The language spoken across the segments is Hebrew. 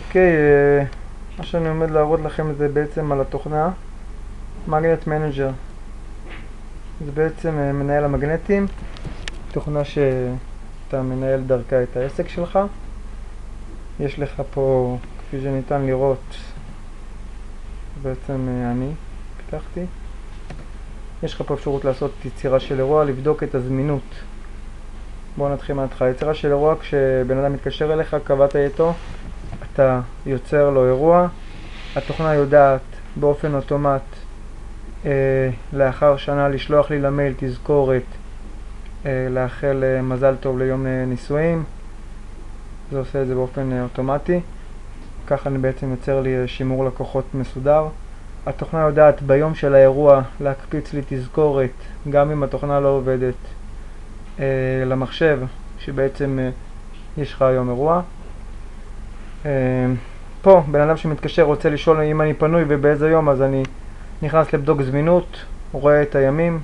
אוקיי, מה שאני עומד להראות לכם זה בעצם על התוכנה מגנט מנג'ר. זה בעצם מנהל המגנטים, תוכנה שאתה מנהל דרכה את העסק שלך. יש לך פה, כפי שניתן לראות, בעצם אני פתחתי. יש לך פה אפשרות לעשות יצירה של אירוע, לבדוק את הזמינות. בואו נתחיל מההתחלה. יצירה של אירוע, כשבן אדם מתקשר אליך, קבעת איתו, אתה יוצר לו אירוע. התוכנה יודעת באופן אוטומט לאחר שנה לשלוח לי למייל תזכורת לאחל מזל טוב ליום נישואים. זה עושה את זה באופן אוטומטי. ככה אני בעצם יוצר לי שימור לקוחות מסודר. התוכנה יודעת ביום של האירוע להקפיץ לי תזכורת, גם אם התוכנה לא עובדת, למחשב שבעצם יש לך היום אירוע. פה בן אדם שמתקשר רוצה לשאול אם אני פנוי ובאיזה יום, אז אני נכנס לבדוק זמינות, רואה את הימים.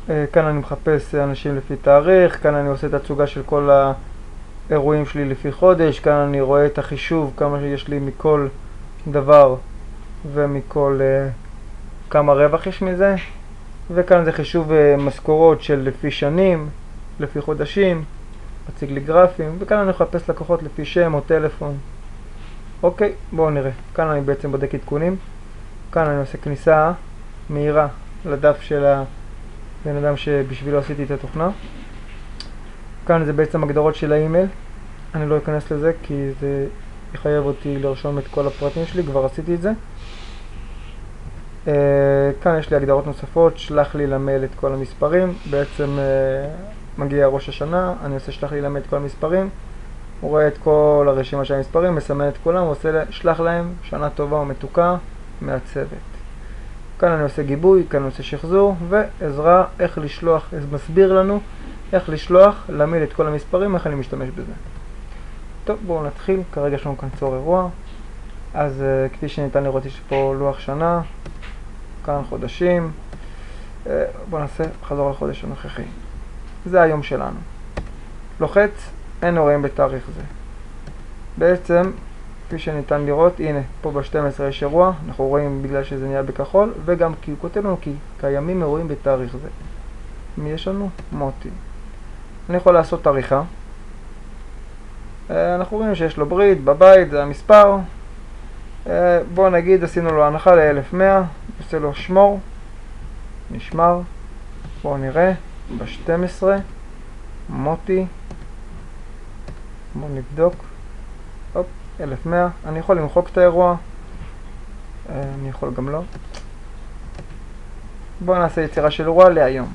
כאן אני מחפש אנשים לפי תאריך, כאן אני עושה את התצוגה של כל האירועים שלי לפי חודש, כאן אני רואה את החישוב כמה שיש לי מכל דבר ומכל כמה רווח יש מזה, וכאן זה חישוב משכורות של לפי שנים, לפי חודשים, מציג לי גרפים, וכאן אני מחפש לקוחות לפי שם או טלפון. אוקיי, בואו נראה. כאן אני בעצם בודק עדכונים. כאן אני עושה כניסה מהירה לדף של הבן אדם שבשבילו עשיתי את התוכנה. כאן זה בעצם הגדרות של האימייל. אני לא אכנס לזה כי זה יחייב אותי לרשום את כל הפרטים שלי, כבר עשיתי את זה. כאן יש לי הגדרות נוספות, שלח לי למייל את כל המספרים. בעצם מגיע ראש השנה, אני עושה שלח לי למייל את כל המספרים. הוא רואה את כל הרשימה של המספרים, מסמן את כולם, הוא עושה שלח להם שנה טובה ומתוקה מהצוות. כאן אני עושה גיבוי, כאן אני עושה שחזור, ועזרה איך לשלוח, מסביר לנו איך לשלוח למייל את כל המספרים, איך אני משתמש בזה. טוב, בואו נתחיל. כרגע יש לנו כאן צור אירוע. אז כפי שניתן לראות יש פה לוח שנה, כאן חודשים. בואו נעשה חזור לחודש הנוכחי. זה היום שלנו. לוחץ, אין אירועים בתאריך זה. בעצם, כפי שניתן לראות, הנה, פה ב-12 יש אירוע, אנחנו רואים בגלל שזה נהיה בכחול, וגם כי הוא כותב לנו כי קיימים אירועים בתאריך זה. מי יש לנו? מוטי. אני יכול לעשות תאריכה. אנחנו רואים שיש לו ברית, בבית, זה המספר. בואו נגיד, עשינו לו הנחה ל-1100, עושה לו שמור, נשמר. בואו נראה, ב-12, מוטי. בואו נבדוק. 1100, אני יכול למחוק את האירוע, אני יכול גם לא. בואו נעשה יצירה של אירוע להיום.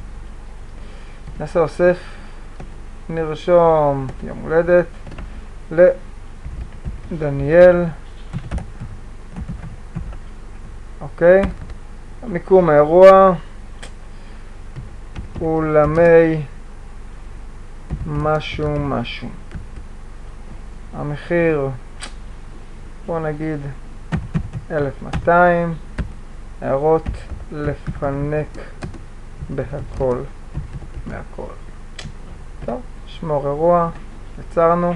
נעשה אוסף, נרשום יום הולדת לדניאל. אוקיי, מיקום האירוע אולמי משהו משהו. המחיר, בוא נגיד 1200. הערות, לפנק בהכל מהכל. טוב, שמור אירוע, יצרנו.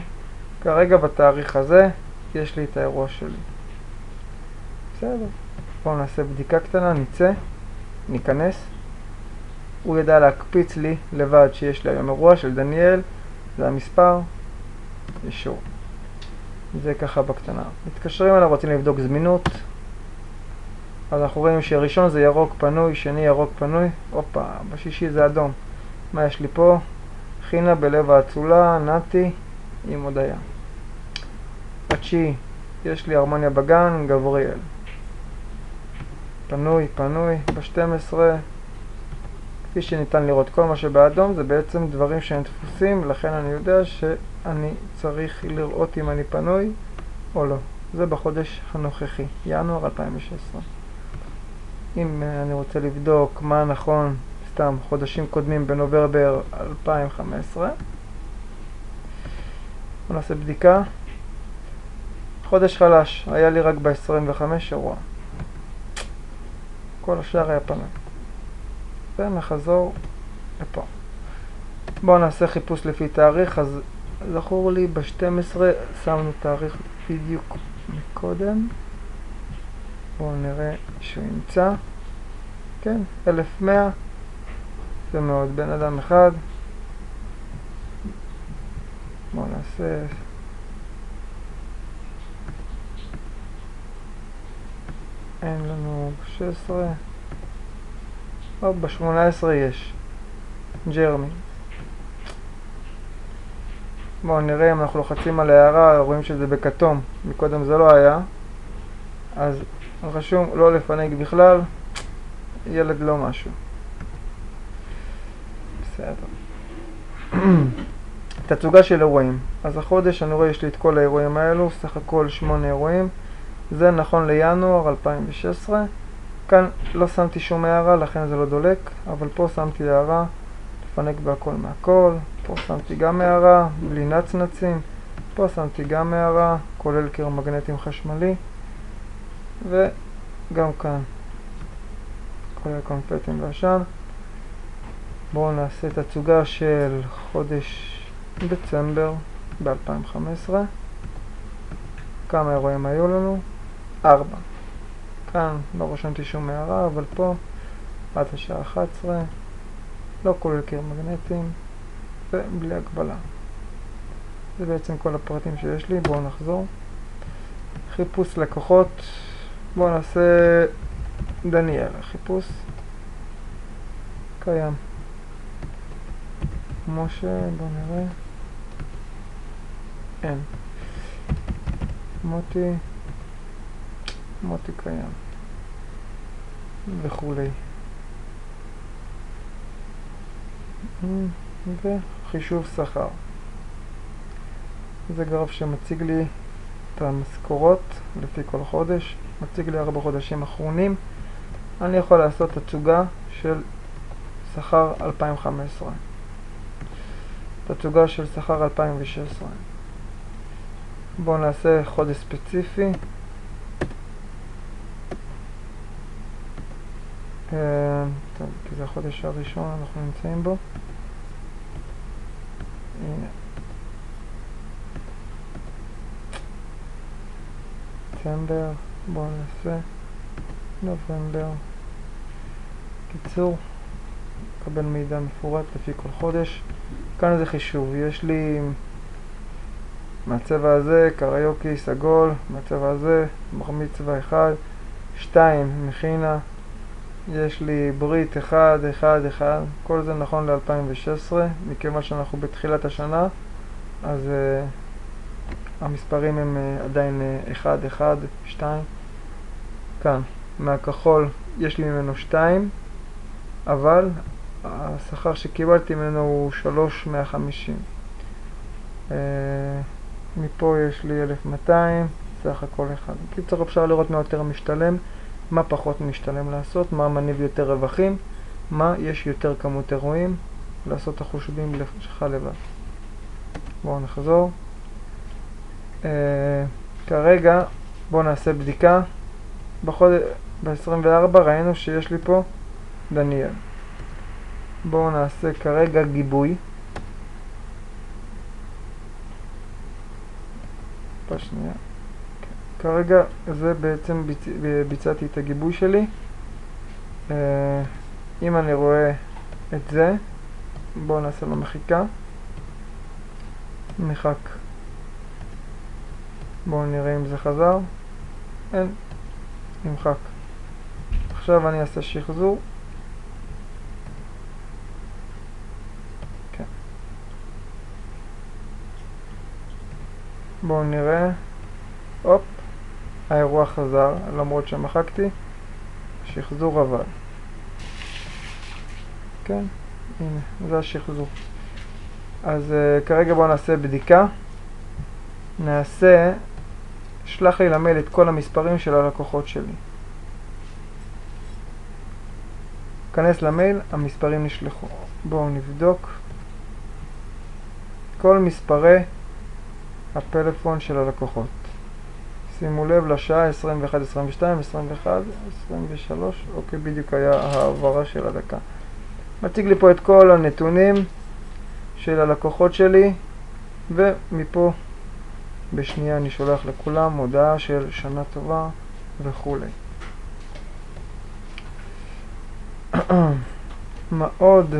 כרגע בתאריך הזה יש לי את האירוע שלי. בסדר, בואו נעשה בדיקה קטנה, נצא, ניכנס. הוא ידע להקפיץ לי לבד שיש לי היום אירוע של דניאל, זה המספר, אישור. זה ככה בקטנה. מתקשרים אליו, רוצים לבדוק זמינות. אז אנחנו רואים שהראשון זה ירוק פנוי, שני ירוק פנוי. הופה, בשישי זה אדום. מה יש לי פה? חינה בלב האצולה, נתי עם הודיה. בתשיעי יש לי הרמוניה בגן, גבריאל. פנוי, פנוי. ב-12, כפי שניתן לראות, כל מה שבאדום זה בעצם דברים שהם דפוסים, לכן אני יודע שאני צריך לראות אם אני פנוי או לא. זה בחודש הנוכחי, ינואר 2016. אם אני רוצה לבדוק מה נכון, סתם חודשים קודמים בנובמבר 2015, בוא נעשה בדיקה. חודש חלש, היה לי רק ב-25 אירוע. כל השאר היה פנוי. ונחזור לפה. בואו נעשה חיפוש לפי תאריך, אז זכור לי ב-12 שמנו תאריך בדיוק מקודם. בואו נראה שהוא ימצא. כן, 1100. זה מאוד, בן אדם אחד. בואו נעשה... אין לנו ב-16. או, ב-18 יש. ג'רמי. בואו נראה אם אנחנו לוחצים על הערה, רואים שזה בכתום. מקודם זה לא היה. אז רשום לא לפנק בכלל. ילד לא משהו. בסדר. תצוגה של אירועים. אז החודש אני רואה יש לי את כל האירועים האלו, סך הכל 8 אירועים. זה נכון לינואר 2016. כאן לא שמתי שום הערה, לכן זה לא דולק, אבל פה שמתי הערה, לפנק בהכל מהכל. פה שמתי גם הערה, בלי נצנצים. פה שמתי גם הערה, כולל קיר מגנטים חשמלי. וגם כאן, כולל קונפטים ועשן. בואו נעשה תצוגה של חודש דצמבר ב-2015. כמה אירועים היו לנו? 4. כאן לא רשמתי שום הערה, אבל פה עד השעה 11, לא כולל קיר מגנטים ובלי הגבלה. זה בעצם כל הפרטים שיש לי. בואו נחזור. חיפוש לקוחות. בואו נעשה דניאל. חיפוש קיים. משה, בואו נראה. אין. מוטי קיים. וכולי. וחישוב שכר. זה גרף שמציג לי את המשכורות לפי כל חודש. מציג לי 4 חודשים אחרונים. אני יכול לעשות תצוגה של שכר 2015. תצוגה של שכר 2016. בואו נעשה חודש ספציפי. טוב, כי זה החודש הראשון אנחנו נמצאים בו. הנה. דצמבר, בואו נעשה נובמבר. קיצור, קבל מידע מפורט לפי כל חודש. כאן זה חישוב, יש לי מהצבע הזה קריוקי סגול, מהצבע הזה בר מצווה 1, 2 מכינה, יש לי ברית 1, 1, 1, כל זה נכון ל-2016, מכיוון שאנחנו בתחילת השנה, אז המספרים הם עדיין 1, 1, 2. כאן, מהכחול יש לי ממנו 2, אבל השכר שקיבלתי ממנו הוא 3,150. מפה יש לי 1,200, סך הכל 1. קיצור, אפשר לראות מה יותר משתלם, מה פחות משתלם לעשות, מה מניב יותר רווחים, מה יש יותר כמות אירועים, לעשות את החושבים שלך לבד. בואו נחזור. כרגע בואו נעשה בדיקה. ב-24 ראינו שיש לי פה דניאל. בואו נעשה כרגע גיבוי. בשנייה. כרגע זה בעצם ביצעתי את הגיבוי שלי. אם אני רואה את זה, בואו נעשה לו מחיקה. מחק. בואו נראה אם זה חזר. אין. נמחק. עכשיו אני אעשה שחזור. כן. בואו נראה. הופ. האירוע חזר, למרות שמחקתי. שחזור עבד. כן. הנה, זה השחזור. אז כרגע בואו נעשה בדיקה. נעשה, שלח לי למייל את כל המספרים של הלקוחות שלי. כנס למייל, המספרים נשלחו. בואו נבדוק. כל מספרי הפלאפון של הלקוחות. שימו לב לשעה 21, 22, 21, 23. אוקיי, בדיוק היה העברה של הדקה. מציג לי פה את כל הנתונים של הלקוחות שלי ומפה בשנייה אני שולח לכולם הודעה של שנה טובה וכו'. מה עוד?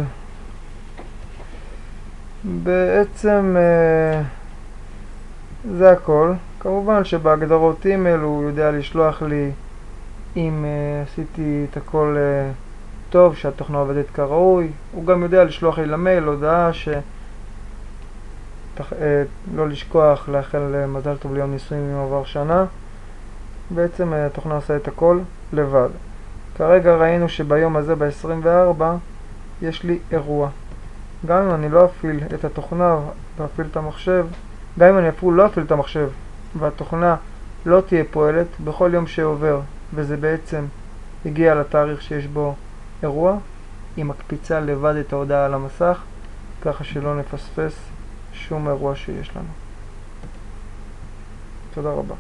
בעצם זה הכל. כמובן שבהגדרות אימייל הוא יודע לשלוח לי אם עשיתי את הכל טוב, שהתוכנה עובדת כראוי. הוא גם יודע לשלוח לי למייל הודעה לא לשכוח לאחל מזל טוב ליום נישואים אם עבר שנה. בעצם התוכנה עושה את הכל לבד. כרגע ראינו שביום הזה ב-24 יש לי אירוע. גם אם אני לא אפעיל את התוכנה ואפעיל את המחשב, גם אם אני אפילו לא אפעיל את המחשב והתוכנה לא תהיה פועלת, בכל יום שעובר וזה בעצם הגיע לתאריך שיש בו אירוע, היא מקפיצה לבד את ההודעה על המסך, ככה שלא נפספס שום אירוע שיש לנו. תודה רבה.